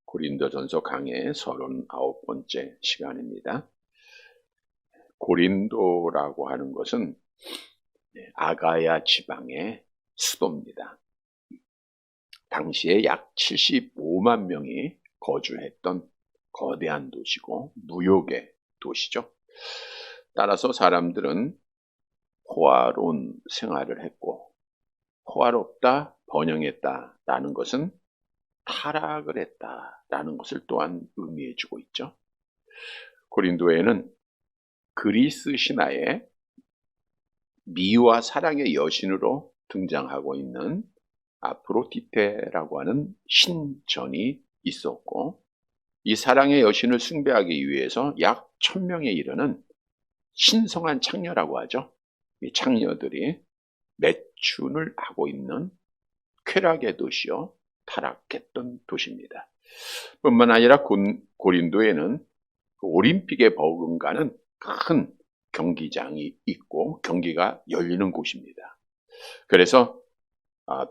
고린도전서 강의 39번째 시간입니다. 고린도라고 하는 것은 아가야 지방의 수도입니다. 당시에 약 75만 명이 거주했던 거대한 도시고 무역의 도시죠. 따라서 사람들은 호화로운 생활을 했고, 호화롭다, 번영했다라는 것은 타락을 했다라는 것을 또한 의미해주고 있죠. 고린도에는 그리스 신화의 미와 사랑의 여신으로 등장하고 있는 아프로디테라고 하는 신전이 있었고, 이 사랑의 여신을 숭배하기 위해서 약 1000명에 이르는 신성한 창녀라고 하죠. 이 창녀들이 매춘을 하고 있는 쾌락의 도시요, 타락했던 도시입니다. 뿐만 아니라 고린도에는 올림픽에 버금가는 큰 경기장이 있고 경기가 열리는 곳입니다. 그래서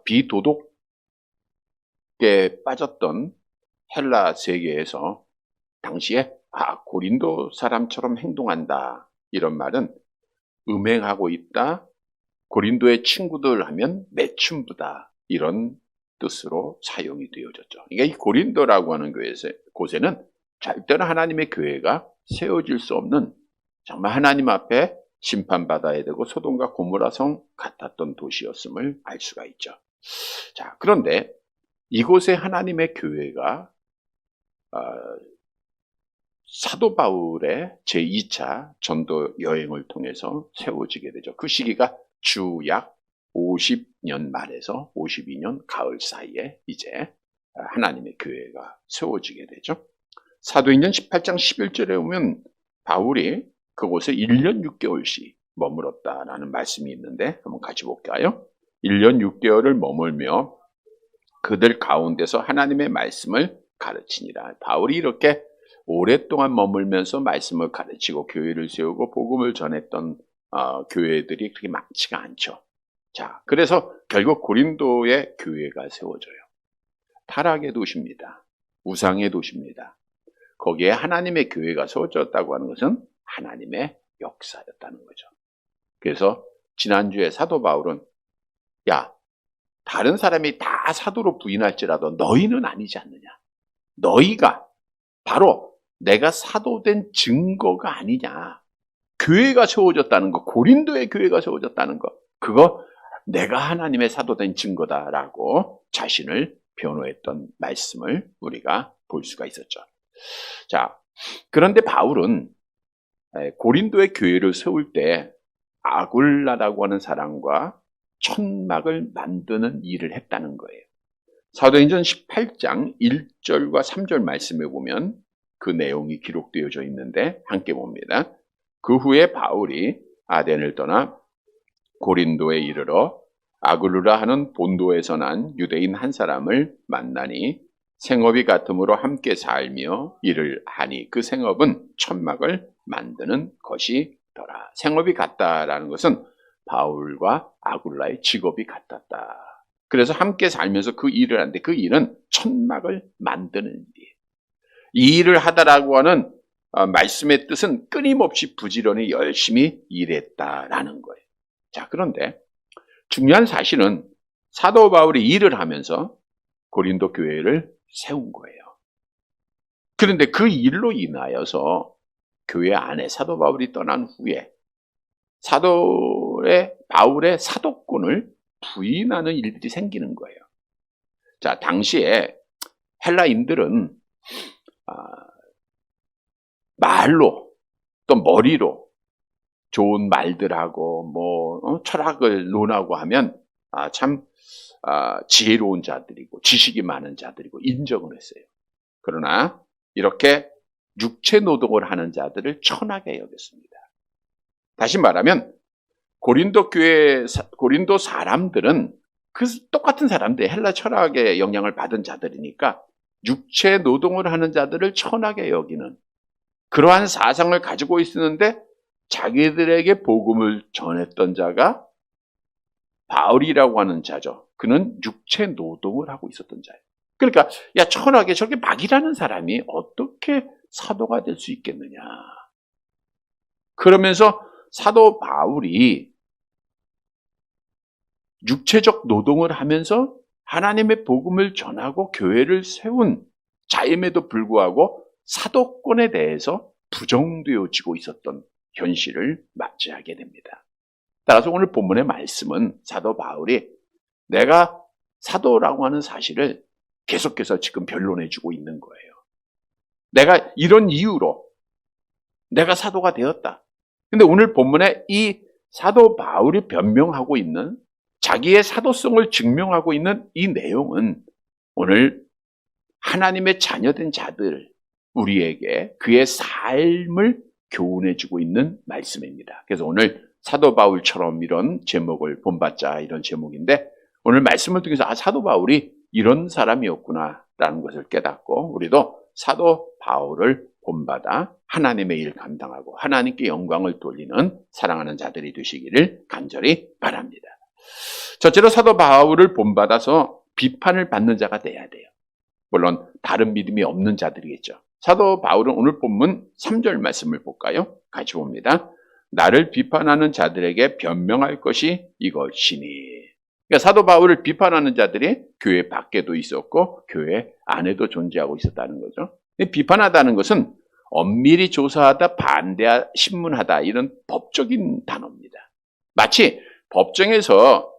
비도덕에 빠졌던 헬라 세계에서 당시에 고린도 사람처럼 행동한다, 이런 말은 음행하고 있다, 고린도의 친구들 하면 매춘부다, 이런 뜻으로 사용이 되어졌죠. 그러니까 이 고린도라고 하는 곳에는 절대로 하나님의 교회가 세워질 수 없는, 정말 하나님 앞에 심판받아야 되고 소돔과 고모라성 같았던 도시였음을 알 수가 있죠. 자, 그런데 이곳에 하나님의 교회가 사도 바울의 제2차 전도 여행을 통해서 세워지게 되죠. 그 시기가 주 약 50년 말에서 52년 가을 사이에 이제 하나님의 교회가 세워지게 되죠. 사도행전 18장 11절에 보면 바울이 그곳에 1년 6개월씩 머물었다라는 말씀이 있는데 한번 같이 볼까요? 1년 6개월을 머물며 그들 가운데서 하나님의 말씀을 가르치니라. 바울이 이렇게 오랫동안 머물면서 말씀을 가르치고 교회를 세우고 복음을 전했던 교회들이 그렇게 많지가 않죠. 자, 그래서 결국 고린도의 교회가 세워져요. 타락의 도시입니다. 우상의 도시입니다. 거기에 하나님의 교회가 세워졌다고 하는 것은 하나님의 역사였다는 거죠. 그래서 지난주에 사도 바울은 다른 사람이 다 사도로 부인할지라도 너희는 아니지 않느냐. 너희가 바로 내가 사도된 증거가 아니냐. 교회가 세워졌다는 거, 고린도의 교회가 세워졌다는 거, 그거 내가 하나님의 사도된 증거다라고 자신을 변호했던 말씀을 우리가 볼 수가 있었죠. 자, 그런데 바울은 고린도의 교회를 세울 때 아굴라라고 하는 사람과 천막을 만드는 일을 했다는 거예요. 사도행전 18장 1절과 3절 말씀에 보면 그 내용이 기록되어져 있는데 함께 봅니다. 그 후에 바울이 아덴을 떠나 고린도에 이르러 아굴루라 하는 본도에서 난 유대인 한 사람을 만나니 생업이 같음으로 함께 살며 일을 하니 그 생업은 천막을 만드는 것이더라. 생업이 같다라는 것은 바울과 아굴라의 직업이 같았다. 그래서 함께 살면서 그 일을 하는데 그 일은 천막을 만드는 일이에요. 이 일을 하다라고 하는 말씀의 뜻은 끊임없이 부지런히 열심히 일했다라는 거예요. 자, 그런데 중요한 사실은 사도 바울이 일을 하면서 고린도 교회를 세운 거예요. 그런데 그 일로 인하여서 교회 안에 사도 바울이 떠난 후에 바울의 사도권을 부인하는 일들이 생기는 거예요. 자, 당시에 헬라인들은 말로 또 머리로 좋은 말들하고 철학을 논하고 하면 참 지혜로운 자들이고 지식이 많은 자들이고 인정을 했어요. 그러나 이렇게 육체 노동을 하는 자들을 천하게 여겼습니다. 다시 말하면 고린도 사람들은 그 똑같은 사람들, 헬라 철학의 영향을 받은 자들이니까 육체 노동을 하는 자들을 천하게 여기는 그러한 사상을 가지고 있었는데 자기들에게 복음을 전했던 자가 바울이라고 하는 자죠. 그는 육체 노동을 하고 있었던 자예요. 그러니까 야, 천하게 저렇게 막이라는 사람이 어떻게 사도가 될 수 있겠느냐. 그러면서 사도 바울이 육체적 노동을 하면서 하나님의 복음을 전하고 교회를 세운 자임에도 불구하고 사도권에 대해서 부정되어지고 있었던 현실을 맞이하게 됩니다. 따라서 오늘 본문의 말씀은 사도 바울이 내가 사도라고 하는 사실을 계속해서 지금 변론해주고 있는 거예요. 내가 이런 이유로 내가 사도가 되었다. 근데 오늘 본문에 이 사도 바울이 변명하고 있는 자기의 사도성을 증명하고 있는 이 내용은 오늘 하나님의 자녀된 자들, 우리에게 그의 삶을 교훈해주고 있는 말씀입니다. 그래서 오늘 사도 바울처럼 이런 제목을 본받자 이런 제목인데 오늘 말씀을 통해서 사도 바울이 이런 사람이었구나라는 것을 깨닫고 우리도 사도 바울을 본받아 하나님의 일 감당하고 하나님께 영광을 돌리는 사랑하는 자들이 되시기를 간절히 바랍니다. 첫째로 사도 바울을 본받아서 비판을 받는 자가 돼야 돼요. 물론 다른 믿음이 없는 자들이겠죠. 사도 바울은 오늘 본문 3절 말씀을 볼까요? 같이 봅니다. 나를 비판하는 자들에게 변명할 것이 이것이니. 그러니까 사도 바울을 비판하는 자들이 교회 밖에도 있었고 교회 안에도 존재하고 있었다는 거죠. 비판하다는 것은 엄밀히 조사하다, 반대하다, 신문하다 이런 법적인 단어입니다. 마치 법정에서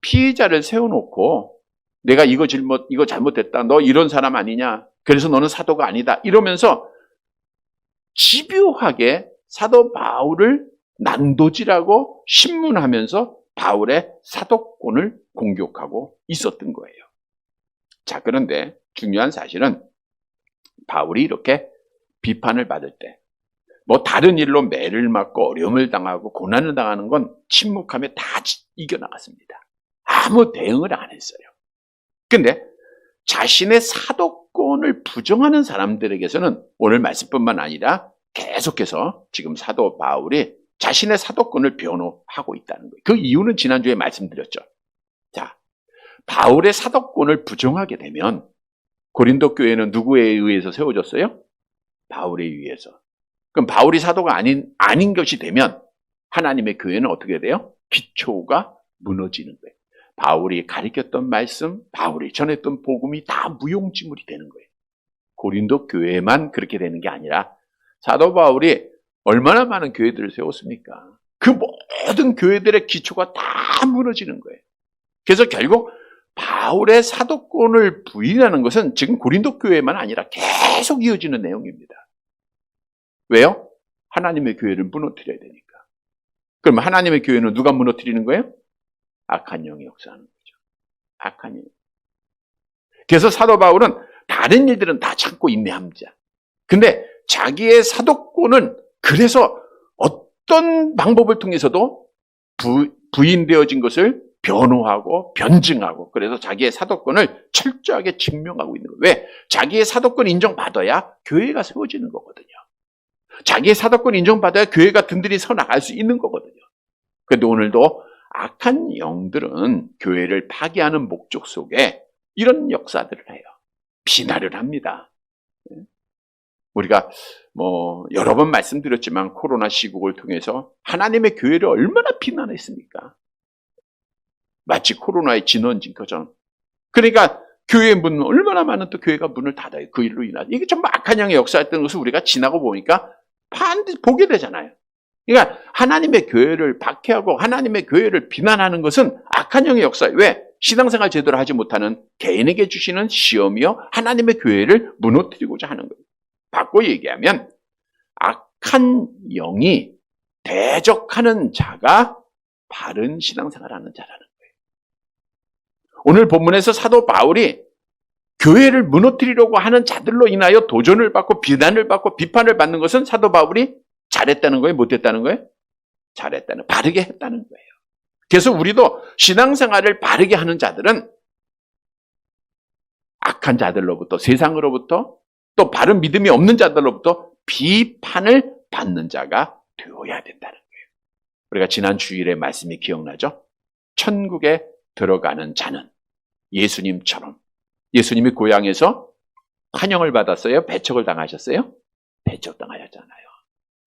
피의자를 세워놓고 내가 이거 잘못했다. 너 이런 사람 아니냐. 그래서 너는 사도가 아니다. 이러면서 집요하게 사도 바울을 난도질하고 신문하면서 바울의 사도권을 공격하고 있었던 거예요. 자, 그런데 중요한 사실은 바울이 이렇게 비판을 받을 때 뭐 다른 일로 매를 맞고 어려움을 당하고 고난을 당하는 건 침묵하며 다 이겨나갔습니다. 아무 대응을 안 했어요. 근데 자신의 사도권을 부정하는 사람들에게서는 오늘 말씀뿐만 아니라 계속해서 지금 사도 바울이 자신의 사도권을 변호하고 있다는 거예요. 그 이유는 지난주에 말씀드렸죠. 자, 바울의 사도권을 부정하게 되면 고린도 교회는 누구에 의해서 세워졌어요? 바울에 의해서. 그럼 바울이 사도가 아닌 것이 되면 하나님의 교회는 어떻게 돼요? 기초가 무너지는 거예요. 바울이 가르쳤던 말씀, 바울이 전했던 복음이 다 무용지물이 되는 거예요. 고린도 교회만 그렇게 되는 게 아니라 사도 바울이 얼마나 많은 교회들을 세웠습니까? 그 모든 교회들의 기초가 다 무너지는 거예요. 그래서 결국 바울의 사도권을 부인하는 것은 지금 고린도 교회만 아니라 계속 이어지는 내용입니다. 왜요? 하나님의 교회를 무너뜨려야 되니까. 그럼 하나님의 교회는 누가 무너뜨리는 거예요? 악한 영이 역사하는 거죠. 악한 영. 그래서 사도 바울은 다른 일들은 다 참고 인내합니다. 근데 자기의 사도권은 그래서 어떤 방법을 통해서도 부인되어진 것을 변호하고 변증하고 그래서 자기의 사도권을 철저하게 증명하고 있는 거예요. 왜? 자기의 사도권 인정받아야 교회가 세워지는 거거든요. 자기의 사도권 인정받아야 교회가 든든히 서나갈 수 있는 거거든요. 그런데 오늘도 악한 영들은 교회를 파괴하는 목적 속에 이런 역사들을 해요. 비난을 합니다. 우리가 여러 번 말씀드렸지만 코로나 시국을 통해서 하나님의 교회를 얼마나 비난했습니까? 마치 코로나의 진원진 거죠. 그러니까 교회의 문은 얼마나 많은 또 교회가 문을 닫아요. 그 일로 인하여. 이게 전부 악한 영의 역사였던 것을 우리가 지나고 보니까 반드시 보게 되잖아요. 그러니까 하나님의 교회를 박해하고 하나님의 교회를 비난하는 것은 악한 영의 역사예요. 왜? 신앙생활 제대로 하지 못하는 개인에게 주시는 시험이요. 하나님의 교회를 무너뜨리고자 하는 거예요. 바꿔 얘기하면 악한 영이 대적하는 자가 바른 신앙생활하는 자라는 거예요. 오늘 본문에서 사도 바울이 교회를 무너뜨리려고 하는 자들로 인하여 도전을 받고 비난을 받고 비판을 받는 것은 사도 바울이 잘했다는 거예요? 못했다는 거예요? 잘했다는, 바르게 했다는 거예요. 그래서 우리도 신앙생활을 바르게 하는 자들은 악한 자들로부터, 세상으로부터, 또 바른 믿음이 없는 자들로부터 비판을 받는 자가 되어야 된다는 거예요. 우리가 지난 주일의 말씀이 기억나죠? 천국에 들어가는 자는 예수님처럼 예수님이 고향에서 환영을 받았어요? 배척을 당하셨어요? 배척당하셨잖아요.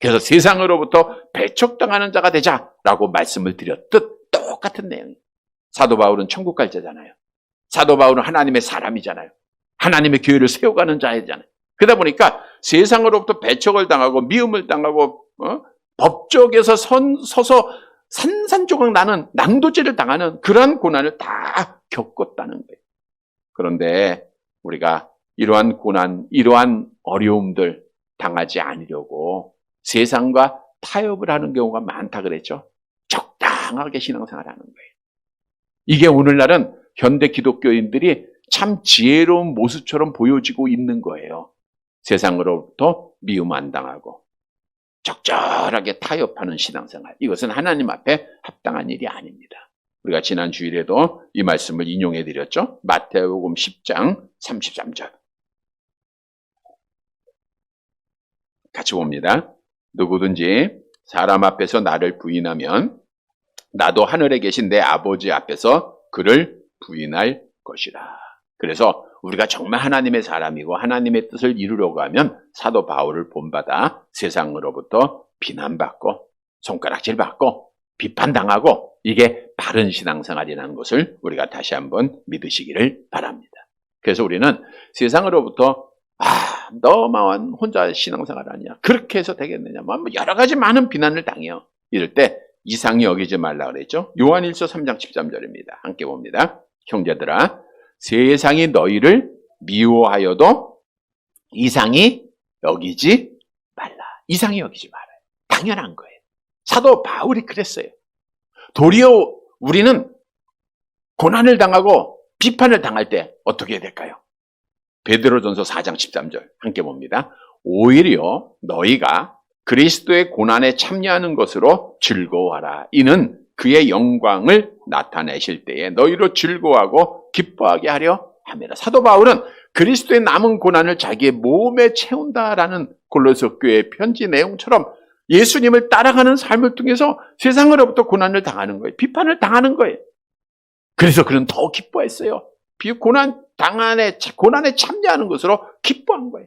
그래서 세상으로부터 배척당하는 자가 되자라고 말씀을 드렸듯 똑같은 내용이에요. 사도 바울은 천국 갈 자잖아요. 사도 바울은 하나님의 사람이잖아요. 하나님의 교회를 세워가는 자이잖아요. 그러다 보니까 세상으로부터 배척을 당하고 미움을 당하고 법적에서 서서 산산조각 나는 난도질을 당하는 그러한 고난을 다 겪었다는 거예요. 그런데 우리가 이러한 고난, 이러한 어려움들 당하지 않으려고 세상과 타협을 하는 경우가 많다 그랬죠. 적당하게 신앙생활을 하는 거예요. 이게 오늘날은 현대 기독교인들이 참 지혜로운 모습처럼 보여지고 있는 거예요. 세상으로부터 미움 안 당하고 적절하게 타협하는 신앙생활. 이것은 하나님 앞에 합당한 일이 아닙니다. 우리가 지난 주일에도 이 말씀을 인용해 드렸죠. 마태복음 10장 33절. 같이 봅니다. 누구든지 사람 앞에서 나를 부인하면 나도 하늘에 계신 내 아버지 앞에서 그를 부인할 것이라. 그래서 우리가 정말 하나님의 사람이고 하나님의 뜻을 이루려고 하면 사도 바울을 본받아 세상으로부터 비난받고 손가락질받고 비판당하고 이게 바른 신앙생활이라는 것을 우리가 다시 한번 믿으시기를 바랍니다. 그래서 우리는 세상으로부터 너만 혼자 신앙생활 아니야. 그렇게 해서 되겠느냐. 여러 가지 많은 비난을 당해요. 이럴 때 이상히 여기지 말라 그랬죠. 요한일서 3장 13절입니다. 함께 봅니다. 형제들아, 세상이 너희를 미워하여도 이상히 여기지 말라. 이상히 여기지 말아요. 당연한 거예요. 사도 바울이 그랬어요. 도리어 우리는 고난을 당하고 비판을 당할 때 어떻게 해야 될까요? 베드로전서 4장 13절 함께 봅니다. 오히려 너희가 그리스도의 고난에 참여하는 것으로 즐거워하라. 이는 그의 영광을 나타내실 때에 너희로 즐거워하고 기뻐하게 하려 함이라. 사도 바울은 그리스도의 남은 고난을 자기의 몸에 채운다라는 골로새 교회의 편지 내용처럼 예수님을 따라가는 삶을 통해서 세상으로부터 고난을 당하는 거예요. 비판을 당하는 거예요. 그래서 그는 더 기뻐했어요. 고난에 참여하는 것으로 기뻐한 거예요.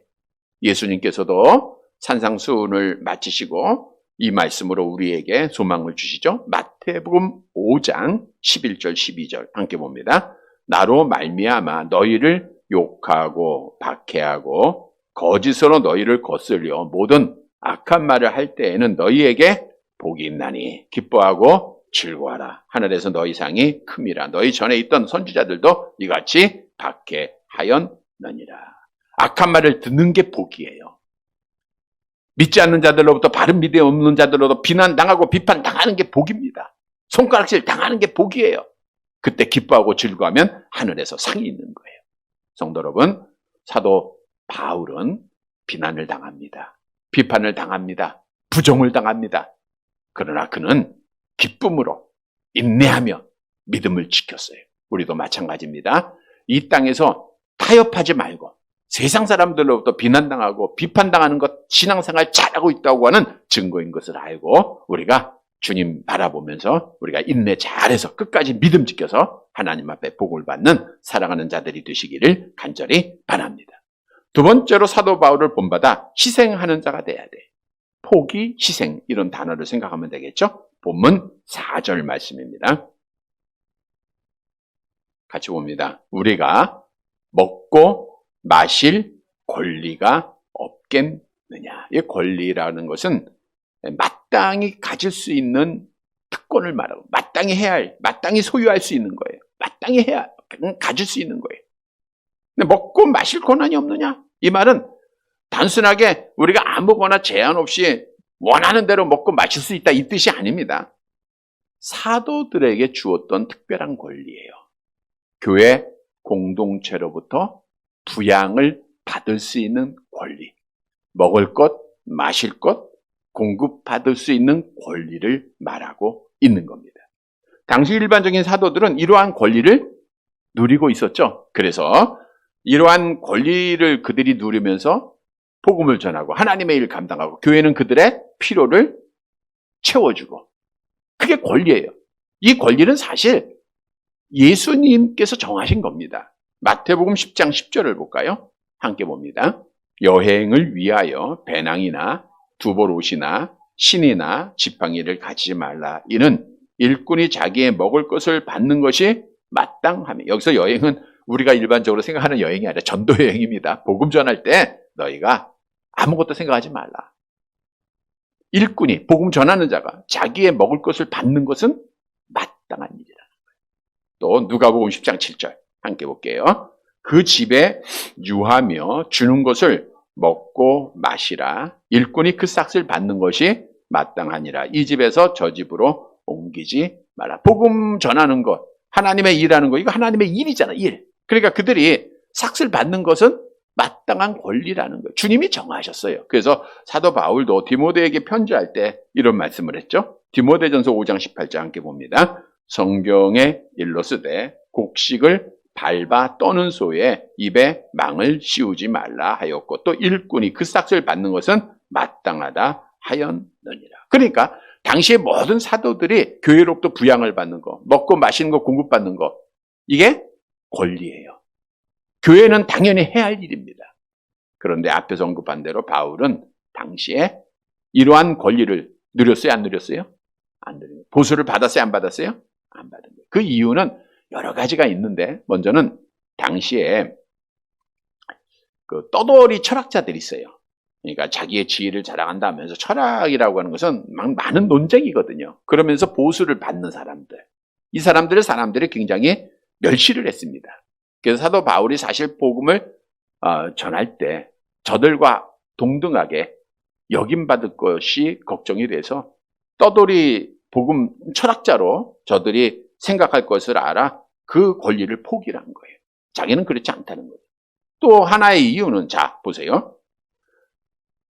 예수님께서도 산상수훈을 마치시고 이 말씀으로 우리에게 소망을 주시죠. 마태복음 5장 11절 12절 함께 봅니다. 나로 말미암아 너희를 욕하고 박해하고 거짓으로 너희를 거슬려 모든 악한 말을 할 때에는 너희에게 복이 있나니 기뻐하고 즐거워하라. 하늘에서 너희 상이 큼이라. 너희 전에 있던 선지자들도 이같이 박해하였느니라. 악한 말을 듣는 게 복이에요. 믿지 않는 자들로부터 바른 믿음이 없는 자들로부터 비난당하고 비판당하는 게 복입니다. 손가락질 당하는 게 복이에요. 그때 기뻐하고 즐거워하면 하늘에서 상이 있는 거예요. 성도 여러분, 사도 바울은 비난을 당합니다. 비판을 당합니다. 부정을 당합니다. 그러나 그는 기쁨으로 인내하며 믿음을 지켰어요. 우리도 마찬가지입니다. 이 땅에서 타협하지 말고 세상 사람들로부터 비난당하고 비판당하는 것 신앙생활 잘하고 있다고 하는 증거인 것을 알고 우리가 주님 바라보면서 우리가 인내 잘해서 끝까지 믿음 지켜서 하나님 앞에 복을 받는 사랑하는 자들이 되시기를 간절히 바랍니다. 두 번째로 사도 바울을 본받아 희생하는 자가 돼야 돼. 포기, 희생 이런 단어를 생각하면 되겠죠. 본문 4절 말씀입니다. 같이 봅니다. 우리가 먹고 마실 권리가 없겠느냐. 이 권리라는 것은 마땅히 가질 수 있는 특권을 말하고 마땅히 해야 할, 마땅히 소유할 수 있는 거예요. 마땅히 해야 가질 수 있는 거예요. 근데 먹고 마실 권한이 없느냐? 이 말은 단순하게 우리가 아무거나 제한 없이 원하는 대로 먹고 마실 수 있다 이 뜻이 아닙니다. 사도들에게 주었던 특별한 권리예요. 교회 공동체로부터 부양을 받을 수 있는 권리, 먹을 것, 마실 것, 공급받을 수 있는 권리를 말하고 있는 겁니다. 당시 일반적인 사도들은 이러한 권리를 누리고 있었죠. 그래서 이러한 권리를 그들이 누리면서 복음을 전하고 하나님의 일을 감당하고 교회는 그들의 필요를 채워주고 그게 권리예요. 이 권리는 사실 예수님께서 정하신 겁니다. 마태복음 10장 10절을 볼까요? 함께 봅니다. 여행을 위하여 배낭이나 두벌옷이나 신이나 지팡이를 가지지 말라. 이는 일꾼이 자기의 먹을 것을 받는 것이 마땅하며. 여기서 여행은 우리가 일반적으로 생각하는 여행이 아니라 전도 여행입니다. 복음 전할 때 너희가 아무것도 생각하지 말라. 일꾼이, 복음 전하는 자가 자기의 먹을 것을 받는 것은 마땅한 일이라는 거예요. 또 누가복음 10장 7절 함께 볼게요. 그 집에 유하며 주는 것을 먹고 마시라. 일꾼이 그 싹을 받는 것이 마땅하니라. 이 집에서 저 집으로 옮기지 마라. 복음 전하는 것, 하나님의 일하는 것, 이거 하나님의 일이잖아, 일. 그러니까 그들이 삭슬 받는 것은 마땅한 권리라는 거예요. 주님이 정하셨어요. 그래서 사도 바울도 디모데에게 편지할 때 이런 말씀을 했죠. 디모데전서 5장 18절 함께 봅니다. 성경에 일러스되 곡식을 밟아 떠는 소에 입에 망을 씌우지 말라 하였고, 또 일꾼이 그 삭슬 받는 것은 마땅하다 하였느니라. 그러니까 당시의 모든 사도들이 교회로부터 부양을 받는 거, 먹고 마시는 거, 공급받는 거, 이게 권리예요. 교회는 당연히 해야 할 일입니다. 그런데 앞에서 언급한 대로 바울은 당시에 이러한 권리를 누렸어요? 안 누렸어요? 안 누려요. 보수를 받았어요? 안 받았어요? 안 받은 거예요. 그 이유는 여러 가지가 있는데, 먼저는 당시에 그 떠돌이 철학자들이 있어요. 그러니까 자기의 지혜를 자랑한다 하면서, 철학이라고 하는 것은 많은 논쟁이거든요. 그러면서 보수를 받는 사람들, 이 사람들이 굉장히 멸시를 했습니다. 그래서 사도 바울이 사실 복음을 전할 때 저들과 동등하게 여김받을 것이 걱정이 돼서 떠돌이 복음 철학자로 저들이 생각할 것을 알아 그 권리를 포기를 한 거예요. 자기는 그렇지 않다는 거예요. 또 하나의 이유는, 자 보세요.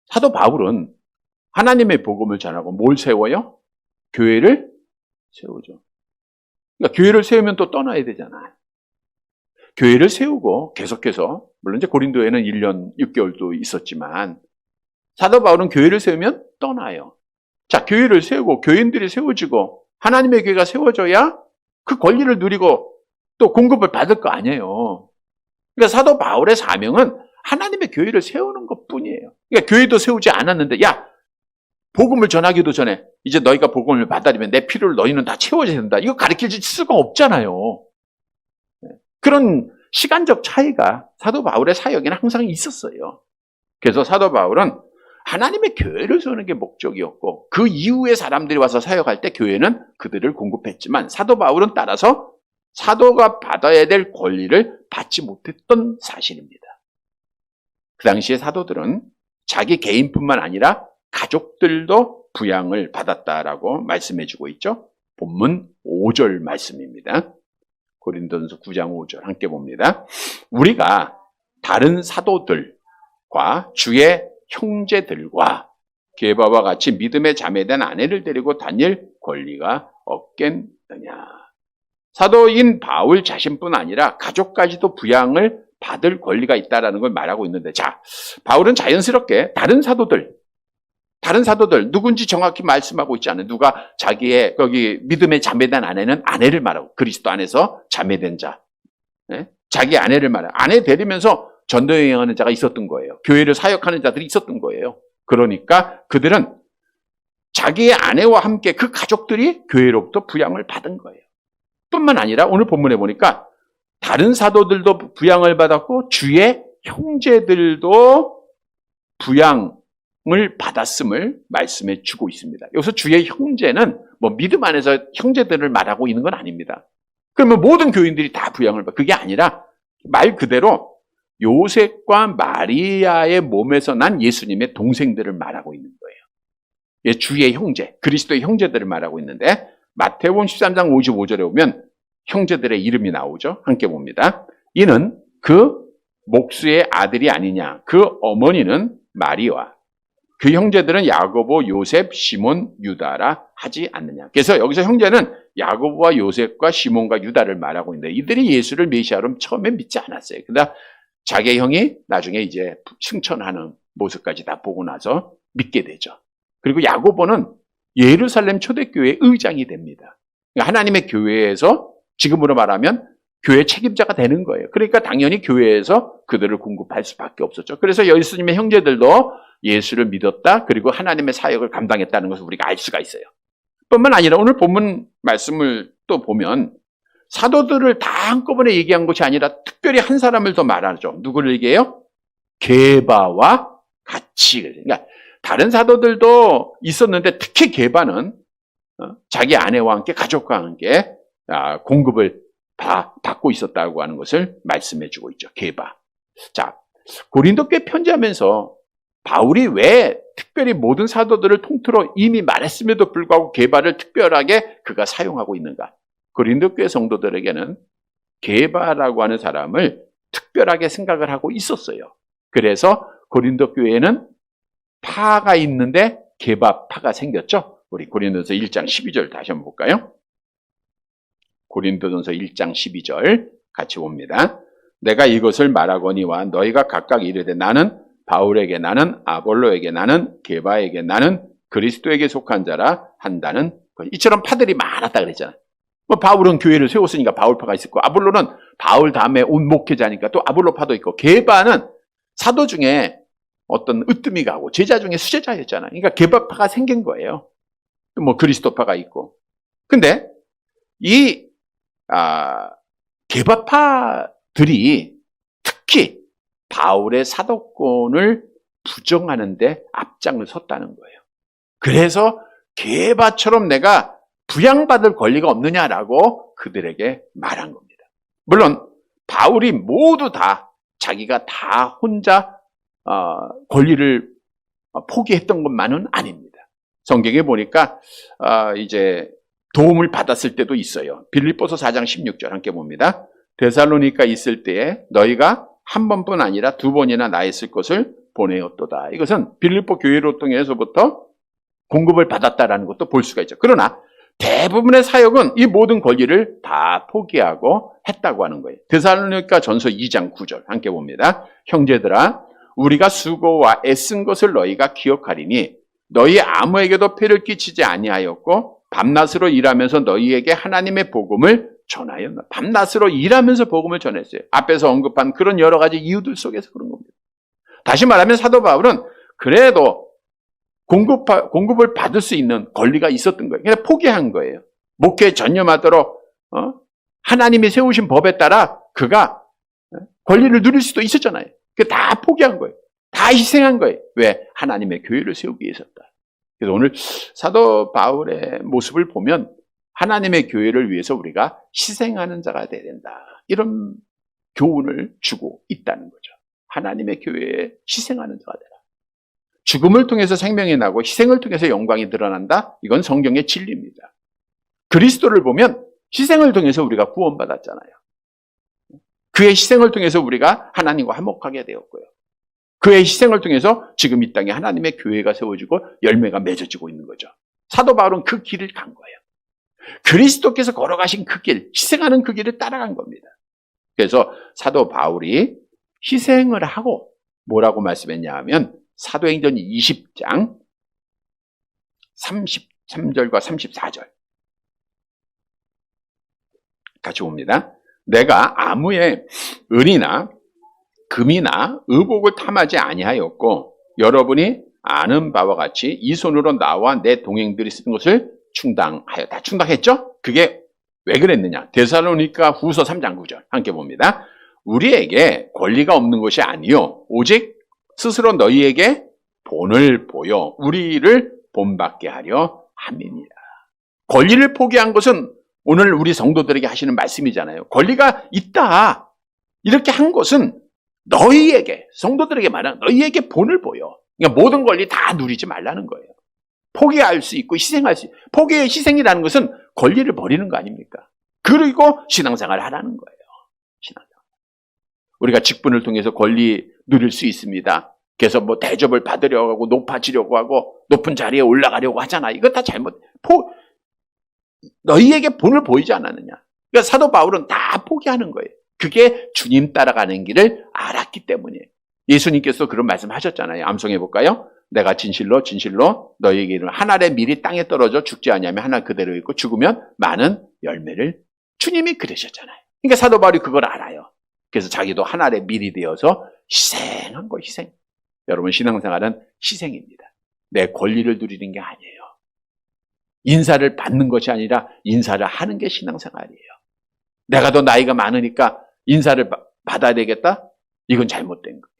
사도 바울은 하나님의 복음을 전하고 뭘 세워요? 교회를 세우죠. 그러니까 교회를 세우면 또 떠나야 되잖아요. 교회를 세우고 계속해서, 물론 이제 고린도에는 1년 6개월도 있었지만, 사도 바울은 교회를 세우면 떠나요. 자, 교회를 세우고 교인들이 세워지고 하나님의 교회가 세워져야 그 권리를 누리고 또 공급을 받을 거 아니에요. 그러니까 사도 바울의 사명은 하나님의 교회를 세우는 것뿐이에요. 그러니까 교회도 세우지 않았는데, 야, 복음을 전하기도 전에 이제 너희가 복음을 받아들이면 내 필요를 너희는 다 채워줘야 된다. 이거 가르칠 수가 없잖아요. 그런 시간적 차이가 사도 바울의 사역에는 항상 있었어요. 그래서 사도 바울은 하나님의 교회를 세우는 게 목적이었고, 그 이후에 사람들이 와서 사역할 때 교회는 그들을 공급했지만, 사도 바울은 따라서 사도가 받아야 될 권리를 받지 못했던 사실입니다. 그 당시에 사도들은 자기 개인뿐만 아니라 가족들도 부양을 받았다라고 말씀해주고 있죠. 본문 5절 말씀입니다. 고린도전서 9장 5절 함께 봅니다. 우리가 다른 사도들과 주의 형제들과 게바와 같이 믿음의 자매된 아내를 데리고 다닐 권리가 없겠느냐. 사도인 바울 자신뿐 아니라 가족까지도 부양을 받을 권리가 있다는 걸 말하고 있는데, 자, 바울은 자연스럽게 다른 사도들 누군지 정확히 말씀하고 있지 않아요. 누가 자기의 거기 믿음의 자매된 아내는 아내를 말하고, 그리스도 안에서 자매된 자, 자기 아내를 말하고, 아내 데리면서 전도여행하는 자가 있었던 거예요. 교회를 사역하는 자들이 있었던 거예요. 그러니까 그들은 자기의 아내와 함께 그 가족들이 교회로부터 부양을 받은 거예요. 뿐만 아니라 오늘 본문에 보니까 다른 사도들도 부양을 받았고 주의 형제들도 부양을 받았음을 말씀해 주고 있습니다. 여기서 주의 형제는 뭐 믿음 안에서 형제들을 말하고 있는 건 아닙니다. 그러면 모든 교인들이 다 부양을 그게 아니라 말 그대로 요셉과 마리아의 몸에서 난 예수님의 동생들을 말하고 있는 거예요. 예, 주의 형제, 그리스도의 형제들을 말하고 있는데, 마태복음 13장 55절에 보면 형제들의 이름이 나오죠. 함께 봅니다. 이는 그 목수의 아들이 아니냐. 그 어머니는 마리아, 그 형제들은 야고보, 요셉, 시몬, 유다라 하지 않느냐. 그래서 여기서 형제는 야고보와 요셉과 시몬과 유다를 말하고 있는데, 이들이 예수를 메시아로 처음에 믿지 않았어요. 그러다 자기 형이 나중에 이제 승천하는 모습까지 다 보고 나서 믿게 되죠. 그리고 야고보는 예루살렘 초대교회의 의장이 됩니다. 그러니까 하나님의 교회에서 지금으로 말하면 교회 책임자가 되는 거예요. 그러니까 당연히 교회에서 그들을 공급할 수밖에 없었죠. 그래서 예수님의 형제들도 예수를 믿었다. 그리고 하나님의 사역을 감당했다는 것을 우리가 알 수가 있어요. 뿐만 아니라 오늘 본문 말씀을 또 보면 사도들을 다 한꺼번에 얘기한 것이 아니라 특별히 한 사람을 더 말하죠. 누구를 얘기해요? 게바와 같이. 그러니까 다른 사도들도 있었는데 특히 게바는 자기 아내와 함께 가족과 함께 공급을 받고 있었다고 하는 것을 말씀해 주고 있죠. 게바. 자, 고린도 교회 편지하면서 바울이 왜 특별히 모든 사도들을 통틀어 이미 말했음에도 불구하고 게바를 특별하게 그가 사용하고 있는가? 고린도 교회 성도들에게는 게바라고 하는 사람을 특별하게 생각을 하고 있었어요. 그래서 고린도 교회에는 파가 있는데 게바파가 생겼죠. 우리 고린도전서 1장 12절 다시 한번 볼까요? 고린도전서 1장 12절 같이 봅니다. 내가 이것을 말하거니와 너희가 각각 이르되 나는 바울에게 나는 아볼로에게 나는 게바에게 나는 그리스도에게 속한 자라 한다는 것. 이처럼 파들이 많았다 그랬잖아요. 뭐 바울은 교회를 세웠으니까 바울파가 있었고 아볼로는 바울 다음에 온 목회자니까 또 아볼로파도 있고 게바는 사도 중에 어떤 으뜸이 가고 제자 중에 수제자였잖아요. 그러니까 게바파가 생긴 거예요. 또 뭐 그리스도파가 있고. 근데 이 게바파들이 특히 바울의 사도권을 부정하는데 앞장을 섰다는 거예요. 그래서 게바처럼 내가 부양받을 권리가 없느냐라고 그들에게 말한 겁니다. 물론 바울이 모두 다 자기가 다 혼자 권리를 포기했던 것만은 아닙니다. 성경에 보니까 이제 도움을 받았을 때도 있어요. 빌립보서 4장 16절 함께 봅니다. 데살로니가 있을 때에 너희가 한 번뿐 아니라 두 번이나 나 있을 것을 보내었도다. 이것은 빌립보 교회로 통해서부터 공급을 받았다라는 것도 볼 수가 있죠. 그러나 대부분의 사역은 이 모든 권리를 다 포기하고 했다고 하는 거예요. 데살로니가 전서 2장 9절 함께 봅니다. 형제들아 우리가 수고와 애쓴 것을 너희가 기억하리니 너희 아무에게도 폐를 끼치지 아니하였고 밤낮으로 일하면서 너희에게 하나님의 복음을 전하였나. 밤낮으로 일하면서 복음을 전했어요. 앞에서 언급한 그런 여러 가지 이유들 속에서 그런 겁니다. 다시 말하면 사도 바울은 그래도 공급을 받을 수 있는 권리가 있었던 거예요. 그냥 포기한 거예요. 목회에 전념하도록 하나님이 세우신 법에 따라 그가 권리를 누릴 수도 있었잖아요. 다 포기한 거예요. 다 희생한 거예요. 왜? 하나님의 교회를 세우기 위해서다. 그래서 오늘 사도 바울의 모습을 보면 하나님의 교회를 위해서 우리가 희생하는 자가 되어야 된다. 이런 교훈을 주고 있다는 거죠. 하나님의 교회에 희생하는 자가 되라. 죽음을 통해서 생명이 나고 희생을 통해서 영광이 드러난다. 이건 성경의 진리입니다. 그리스도를 보면 희생을 통해서 우리가 구원받았잖아요. 그의 희생을 통해서 우리가 하나님과 화목하게 되었고요. 그의 희생을 통해서 지금 이 땅에 하나님의 교회가 세워지고 열매가 맺어지고 있는 거죠. 사도 바울은 그 길을 간 거예요. 그리스도께서 걸어가신 그 길, 희생하는 그 길을 따라간 겁니다. 그래서 사도 바울이 희생을 하고 뭐라고 말씀했냐 하면 사도행전 20장 33절과 34절 같이 봅니다. 내가 아무의 은이나 금이나 의복을 탐하지 아니하였고 여러분이 아는 바와 같이 이 손으로 나와 내 동행들이 쓴 것을 충당하였다. 충당했죠? 그게 왜 그랬느냐? 데살로니가 후서 3장 9절 함께 봅니다. 우리에게 권리가 없는 것이 아니요 오직 스스로 너희에게 본을 보여 우리를 본받게 하려 함이니라. 권리를 포기한 것은 오늘 우리 성도들에게 하시는 말씀이잖아요. 권리가 있다. 이렇게 한 것은 너희에게, 성도들에게 말하는 너희에게 본을 보여. 그러니까 모든 권리 다 누리지 말라는 거예요. 포기할 수 있고 희생할 수 있고. 포기의 희생이라는 것은 권리를 버리는 거 아닙니까? 그리고 신앙생활을 하라는 거예요. 신앙생활. 우리가 직분을 통해서 권리 누릴 수 있습니다. 그래서 뭐 대접을 받으려고 하고 높아지려고 하고 높은 자리에 올라가려고 하잖아. 이거 다 잘못. 너희에게 본을 보이지 않았느냐. 그러니까 사도 바울은 다 포기하는 거예요. 그게 주님 따라가는 길을 알았기 때문이에요. 예수님께서 그런 말씀 하셨잖아요. 암송해 볼까요? 내가 진실로 진실로 너희에게 이르노니 한 알의 밀이 땅에 떨어져 죽지 아니하면 하나 그대로 있고 죽으면 많은 열매를 주님이 그러셨잖아요. 그러니까 사도 바울이 그걸 알아요. 그래서 자기도 하나의 밀이 되어서 희생한 거, 희생. 여러분, 신앙생활은 희생입니다. 내 권리를 누리는 게 아니에요. 인사를 받는 것이 아니라 인사를 하는 게 신앙생활이에요. 내가 더 나이가 많으니까 인사를 받아야 되겠다? 이건 잘못된 거예요.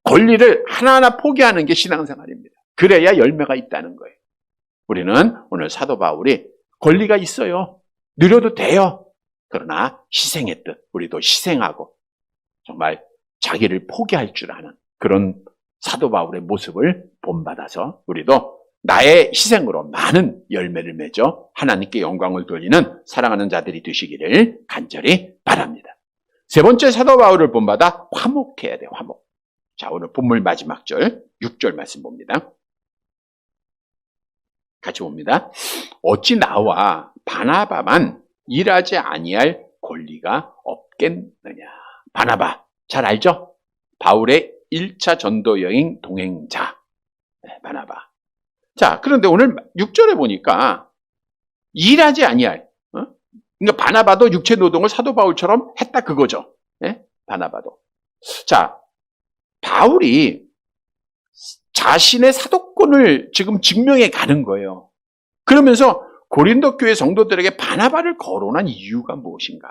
권리를 하나하나 포기하는 게 신앙생활입니다. 그래야 열매가 있다는 거예요. 우리는 오늘 사도 바울이 권리가 있어요. 누려도 돼요. 그러나 희생했듯 우리도 희생하고 정말 자기를 포기할 줄 아는 그런 사도 바울의 모습을 본받아서 우리도 나의 희생으로 많은 열매를 맺어 하나님께 영광을 돌리는 사랑하는 자들이 되시기를 간절히 바랍니다. 세 번째, 사도 바울을 본받아 화목해야 돼요. 화목. 자, 오늘 본문 마지막 절 6절 말씀 봅니다. 같이 봅니다. 어찌 나와 바나바만 일하지 아니할 권리가 없겠느냐. 바나바 잘 알죠? 바울의 1차 전도 여행 동행자 바나바. 자, 그런데 오늘 6절에 보니까 일하지 아니할, 그러니까 바나바도 육체 노동을 사도 바울처럼 했다 그거죠. 바나바도. 자, 바울이 자신의 사도권을 지금 증명해 가는 거예요. 그러면서 고린도 교회 성도들에게 바나바를 거론한 이유가 무엇인가?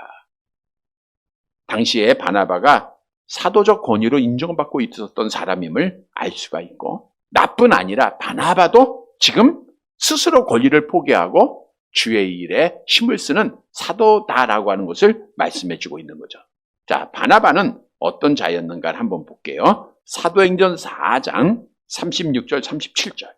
당시에 바나바가 사도적 권위로 인정받고 있었던 사람임을 알 수가 있고, 나뿐 아니라 바나바도 지금 스스로 권리를 포기하고 주의 일에 힘을 쓰는 사도다라고 하는 것을 말씀해 주고 있는 거죠. 자, 바나바는 어떤 자였는가를 한번 볼게요. 사도행전 4장 36절 37절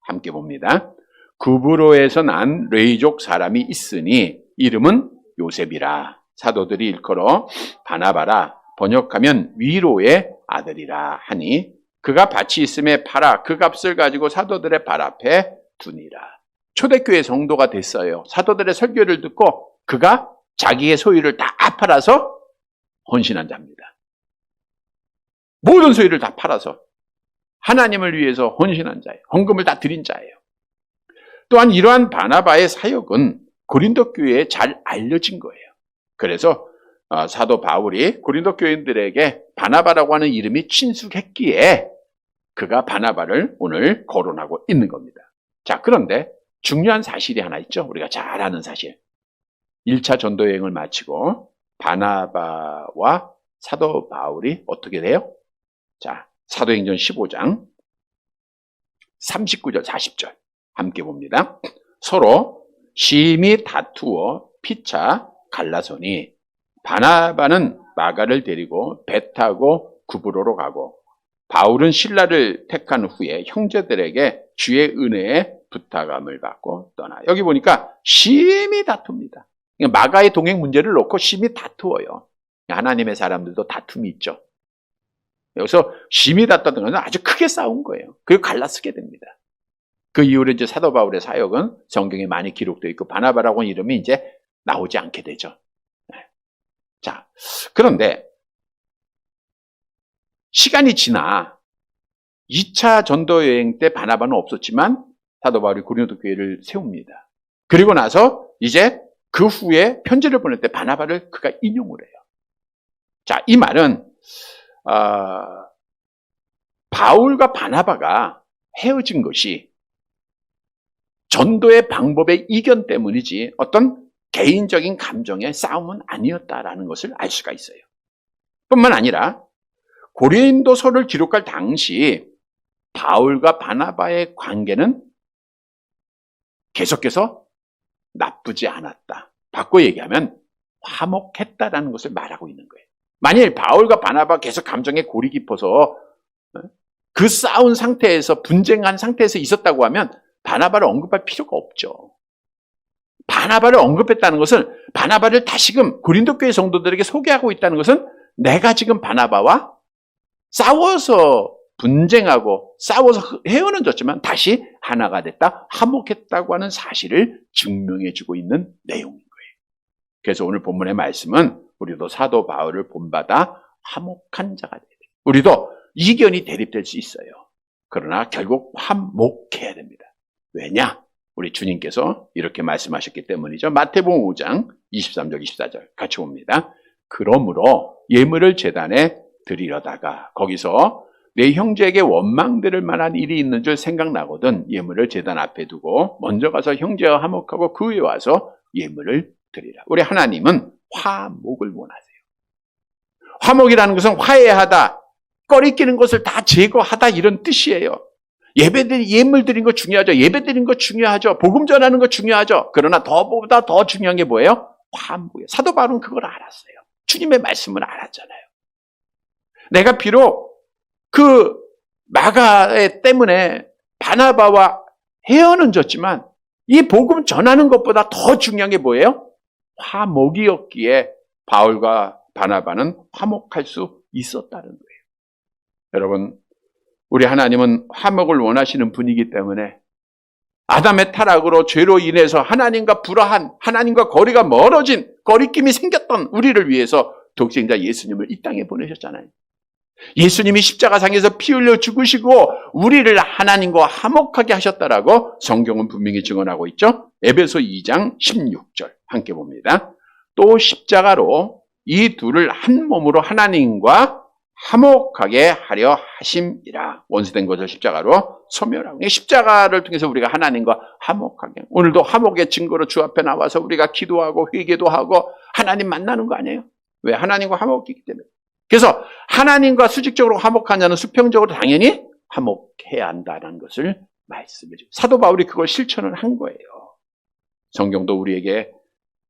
함께 봅니다. 구브로에서 난 레이족 사람이 있으니 이름은 요셉이라. 사도들이 일컬어 바나바라. 번역하면 위로의 아들이라 하니 그가 밭이 있음에 팔아 그 값을 가지고 사도들의 발 앞에 두니라. 초대교회 성도가 됐어요. 사도들의 설교를 듣고 그가 자기의 소유를 다 팔아서 헌신한 자입니다. 모든 소유를 다 팔아서 하나님을 위해서 헌신한 자예요. 헌금을 다 드린 자예요. 또한 이러한 바나바의 사역은 고린도 교회에 잘 알려진 거예요. 그래서 사도 바울이 고린도 교인들에게 바나바라고 하는 이름이 친숙했기에 그가 바나바를 오늘 거론하고 있는 겁니다. 자, 그런데 중요한 사실이 하나 있죠. 우리가 잘 아는 사실. 1차 전도 여행을 마치고 바나바와 사도 바울이 어떻게 돼요? 자, 사도행전 15장 39절 40절 함께 봅니다. 서로 심히 다투어 피차 갈라서니 바나바는 마가를 데리고 배 타고 구브로로 가고 바울은 실라를 택한 후에 형제들에게 주의 은혜에 부탁함을 받고 떠나. 여기 보니까 심히 다툽니다. 마가의 동행 문제를 놓고 심히 다투어요. 하나님의 사람들도 다툼이 있죠. 여기서 심히 다투던 것은 아주 크게 싸운 거예요. 그리고 갈라쓰게 됩니다. 그 이후로 이제 사도 바울의 사역은 성경에 많이 기록되어 있고 바나바라고 하는 이름이 이제 나오지 않게 되죠. 자, 그런데 시간이 지나 2차 전도 여행 때 바나바는 없었지만 사도 바울이 고린도 교회를 세웁니다. 그리고 나서 이제 그 후에 편지를 보낼 때 바나바를 그가 인용을 해요. 자, 이 말은 바울과 바나바가 헤어진 것이 전도의 방법의 이견 때문이지 어떤 개인적인 감정의 싸움은 아니었다라는 것을 알 수가 있어요. 뿐만 아니라 고린도서를 기록할 당시 바울과 바나바의 관계는 계속해서 나쁘지 않았다. 바꿔 얘기하면 화목했다라는 것을 말하고 있는 거예요. 만일 바울과 바나바가 계속 감정에 골이 깊어서 그 싸운 상태에서 분쟁한 상태에서 있었다고 하면 바나바를 언급할 필요가 없죠. 바나바를 언급했다는 것은 바나바를 다시금 고린도 교회 성도들에게 소개하고 있다는 것은 내가 지금 바나바와 싸워서 분쟁하고 싸워서 헤어는 졌지만 다시 하나가 됐다, 화목했다고 하는 사실을 증명해주고 있는 내용인 거예요. 그래서 오늘 본문의 말씀은 우리도 사도 바울을 본받아 화목한 자가 돼야 돼요. 우리도 이견이 대립될 수 있어요. 그러나 결국 화목해야 됩니다. 왜냐? 우리 주님께서 이렇게 말씀하셨기 때문이죠. 마태복음 5장 23절, 24절 같이 봅니다. 그러므로 예물을 제단에 드리려다가 거기서 내 형제에게 원망들을 만한 일이 있는 줄 생각나거든 예물을 제단 앞에 두고 먼저 가서 형제와 화목하고 그 후에 와서 예물을 드리라. 우리 하나님은 화목을 원하세요. 화목이라는 것은 화해하다, 꺼리끼는 것을 다 제거하다 이런 뜻이에요. 예물 드린 거 중요하죠. 예배 드린 거 중요하죠. 복음 전하는 거 중요하죠. 그러나 더보다 더 중요한 게 뭐예요? 화목이에요. 사도 바울은 그걸 알았어요. 주님의 말씀을 알았잖아요. 내가 비록 그 마가 때문에 바나바와 헤어는 졌지만 이 복음 전하는 것보다 더 중요한 게 뭐예요? 화목이었기에 바울과 바나바는 화목할 수 있었다는 거예요. 여러분, 우리 하나님은 화목을 원하시는 분이기 때문에 아담의 타락으로 죄로 인해서 하나님과 불화한, 하나님과 거리가 멀어진, 거리낌이 생겼던 우리를 위해서 독생자 예수님을 이 땅에 보내셨잖아요. 예수님이 십자가상에서 피 흘려 죽으시고 우리를 하나님과 화목하게 하셨다라고 성경은 분명히 증언하고 있죠. 에베소 2장 16절 함께 봅니다. 또 십자가로 이 둘을 한 몸으로 하나님과 화목하게 하려 하심이라. 원수된 것을 십자가로 소멸하고, 십자가를 통해서 우리가 하나님과 화목하게, 오늘도 화목의 증거로 주 앞에 나와서 우리가 기도하고 회개도 하고 하나님 만나는 거 아니에요? 왜? 하나님과 화목이기 때문에. 그래서 하나님과 수직적으로 화목한 자는 수평적으로 당연히 화목해야 한다는 것을 말씀해 주고, 사도 바울이 그걸 실천을 한 거예요. 성경도 우리에게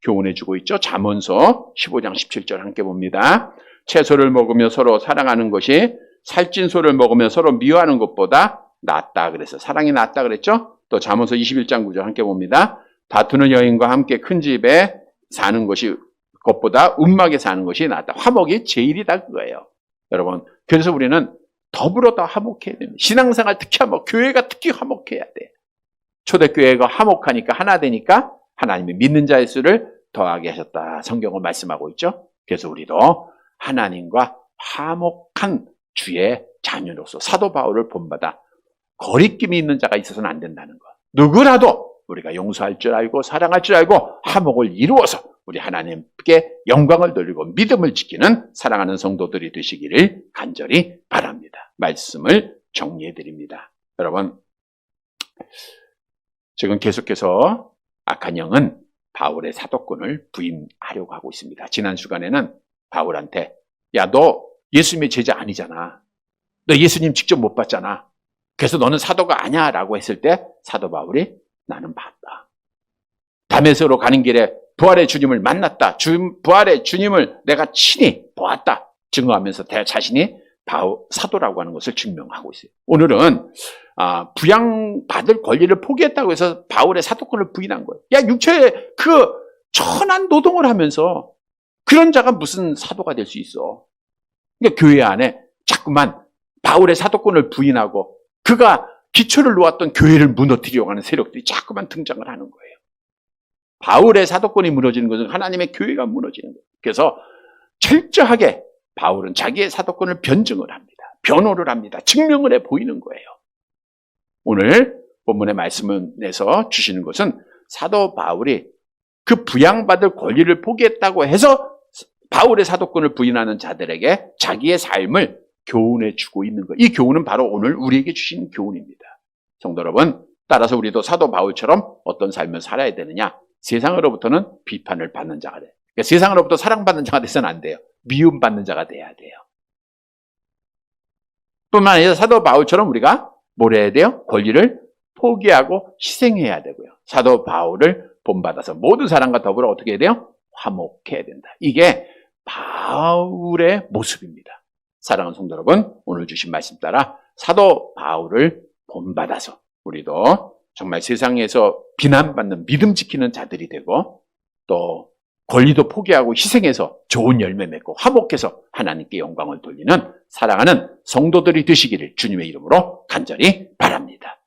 교훈해 주고 있죠. 잠언서 15장 17절 함께 봅니다. 채소를 먹으며 서로 사랑하는 것이 살찐 소를 먹으며 서로 미워하는 것보다 낫다 그래서 사랑이 낫다 그랬죠. 또 잠언서 21장 9절 함께 봅니다. 다투는 여인과 함께 큰 집에 사는 것이 것보다 움막에 사는 것이 낫다. 화목이 제일이다 그거예요. 여러분, 그래서 우리는 더불어 더 화목해야 됩니다. 신앙생활 특히 교회가 특히 화목해야 돼. 초대교회가 화목하니까 하나 되니까 하나님이 믿는 자의 수를 더하게 하셨다. 성경은 말씀하고 있죠. 그래서 우리도 하나님과 화목한 주의 자녀로서 사도 바울을 본받아 거리낌이 있는 자가 있어서는 안 된다는 것. 누구라도 우리가 용서할 줄 알고 사랑할 줄 알고 화목을 이루어서 우리 하나님께 영광을 돌리고 믿음을 지키는 사랑하는 성도들이 되시기를 간절히 바랍니다. 말씀을 정리해 드립니다. 여러분, 지금 계속해서 악한 영은 바울의 사도권을 부인하려고 하고 있습니다. 지난 주간에는 바울한테, 야, 너 예수님의 제자 아니잖아. 너 예수님 직접 못 봤잖아. 그래서 너는 사도가 아니야 라고 했을 때 사도 바울이 나는 봤다. 다메섹으로 가는 길에 부활의 주님을 만났다. 부활의 주님을 내가 친히 보았다. 증거하면서 자신이 사도라고 하는 것을 증명하고 있어요. 오늘은 부양받을 권리를 포기했다고 해서 바울의 사도권을 부인한 거예요. 야, 육체에 그 천한 노동을 하면서 그런 자가 무슨 사도가 될 수 있어. 그러니까 교회 안에 자꾸만 바울의 사도권을 부인하고 그가 기초를 놓았던 교회를 무너뜨리려고 하는 세력들이 자꾸만 등장을 하는 거예요. 바울의 사도권이 무너지는 것은 하나님의 교회가 무너지는 거예요. 그래서 철저하게 바울은 자기의 사도권을 변증을 합니다. 변호를 합니다. 증명을 해 보이는 거예요. 오늘 본문의 말씀에서 주시는 것은 사도 바울이 그 부양받을 권리를 포기했다고 해서 바울의 사도권을 부인하는 자들에게 자기의 삶을 교훈해 주고 있는 거예요. 이 교훈은 바로 오늘 우리에게 주신 교훈입니다. 성도 여러분, 따라서 우리도 사도 바울처럼 어떤 삶을 살아야 되느냐? 세상으로부터는 비판을 받는 자가 돼요. 그러니까 세상으로부터 사랑받는 자가 돼서는 안 돼요. 미움받는 자가 돼야 돼요. 뿐만 아니라 사도 바울처럼 우리가 뭘 해야 돼요? 권리를 포기하고 희생해야 되고요. 사도 바울을 본받아서 모든 사람과 더불어 어떻게 해야 돼요? 화목해야 된다. 이게 바울의 모습입니다. 사랑하는 성도 여러분, 오늘 주신 말씀 따라 사도 바울을 본받아서 우리도 정말 세상에서 비난받는 믿음 지키는 자들이 되고 또 권리도 포기하고 희생해서 좋은 열매 맺고 화목해서 하나님께 영광을 돌리는 사랑하는 성도들이 되시기를 주님의 이름으로 간절히 바랍니다.